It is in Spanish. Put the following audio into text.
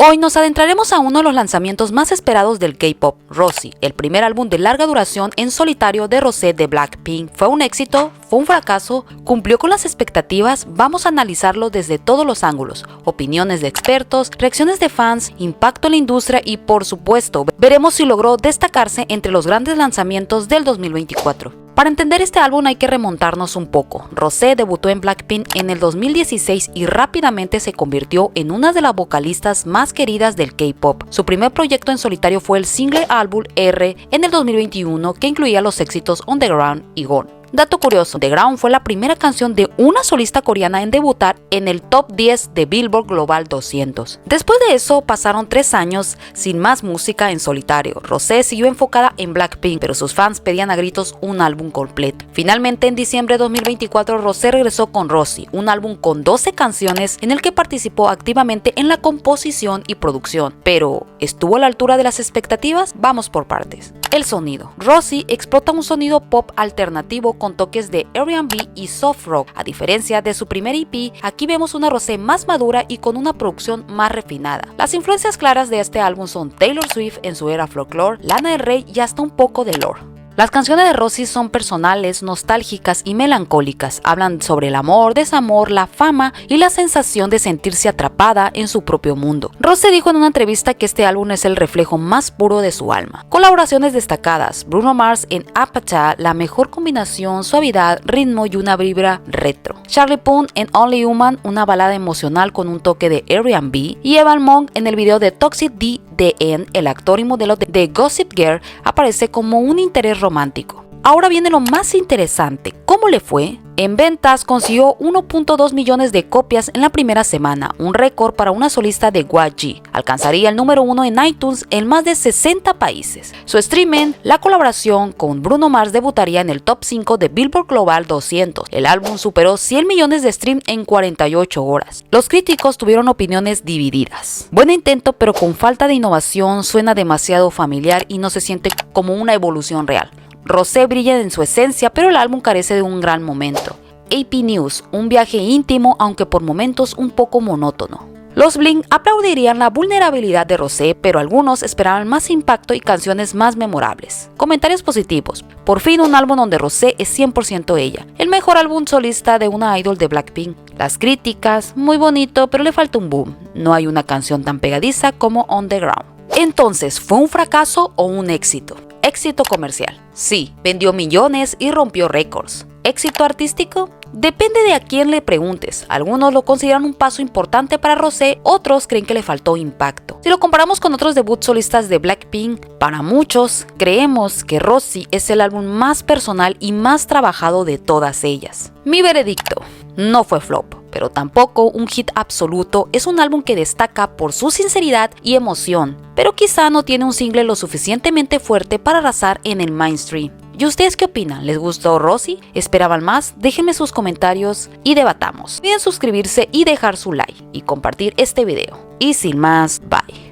Hoy nos adentraremos a uno de los lanzamientos más esperados del K-pop, Rosy, el primer álbum de larga duración en solitario de Rosé de Blackpink. ¿Fue un éxito? ¿Fue un fracaso? ¿Cumplió con las expectativas? Vamos a analizarlo desde todos los ángulos, opiniones de expertos, reacciones de fans, impacto en la industria y, por supuesto, veremos si logró destacarse entre los grandes lanzamientos del 2024. Para entender este álbum hay que remontarnos un poco. Rosé debutó en Blackpink en el 2016 y rápidamente se convirtió en una de las vocalistas más queridas del K-pop. Su primer proyecto en solitario fue el single álbum R en el 2021 que incluía los éxitos On The Ground y Gone. Dato curioso, On The Ground fue la primera canción de una solista coreana en debutar en el top 10 de Billboard Global 200. Después de eso pasaron 3 años sin más música en solitario. Rosé siguió enfocada en Blackpink, pero sus fans pedían a gritos un álbum completo. Finalmente, en diciembre de 2024, Rosé regresó con Rosy, un álbum con 12 canciones en el que participó activamente en la composición y producción. Pero, ¿estuvo a la altura de las expectativas? Vamos por partes. El sonido. Rosy explota un sonido pop alternativo con toques de R&B y soft rock. A diferencia de su primer EP, aquí vemos una Rosé más madura y con una producción más refinada. Las influencias claras de este álbum son Taylor Swift en su era folklore, Lana del Rey y hasta un poco de Lorde. Las canciones de Rosy son personales, nostálgicas y melancólicas. Hablan sobre el amor, desamor, la fama y la sensación de sentirse atrapada en su propio mundo. Rosé dijo en una entrevista que este álbum es el reflejo más puro de su alma. Colaboraciones destacadas: Bruno Mars en Apathy, la mejor combinación, suavidad, ritmo y una vibra retro. Charlie Puth en Only Human, una balada emocional con un toque de R&B. Y Evan Monk en el video de Toxic DDN, el actor y modelo de Gossip Girl, aparece como un interés romántico. Ahora viene lo más interesante, ¿cómo le fue? En ventas consiguió 1.2 millones de copias en la primera semana, un récord para una solista de YG. Alcanzaría el número 1 en iTunes en más de 60 países. Su streaming, la colaboración con Bruno Mars debutaría en el top 5 de Billboard Global 200. El álbum superó 100 millones de streams en 48 horas. Los críticos tuvieron opiniones divididas. Buen intento, pero con falta de innovación, suena demasiado familiar y no se siente como una evolución real. Rosé brilla en su esencia, pero el álbum carece de un gran momento. AP News, un viaje íntimo, aunque por momentos un poco monótono. Los Blink aplaudirían la vulnerabilidad de Rosé, pero algunos esperaban más impacto y canciones más memorables. Comentarios positivos. Por fin un álbum donde Rosé es 100% ella. El mejor álbum solista de una idol de Blackpink. Las críticas, muy bonito, pero le falta un boom. No hay una canción tan pegadiza como On The Ground. Entonces, ¿fue un fracaso o un éxito? Éxito comercial. Sí, vendió millones y rompió récords. ¿Éxito artístico? Depende de a quién le preguntes. Algunos lo consideran un paso importante para Rosé, otros creen que le faltó impacto. Si lo comparamos con otros debuts solistas de Blackpink, para muchos creemos que Rosy es el álbum más personal y más trabajado de todas ellas. Mi veredicto: no fue flop, pero tampoco un hit absoluto. Es un álbum que destaca por su sinceridad y emoción, pero quizá no tiene un single lo suficientemente fuerte para arrasar en el mainstream. ¿Y ustedes qué opinan? ¿Les gustó Rosy? ¿Esperaban más? Déjenme sus comentarios y debatamos. No olviden suscribirse y dejar su like y compartir este video. Y sin más, bye.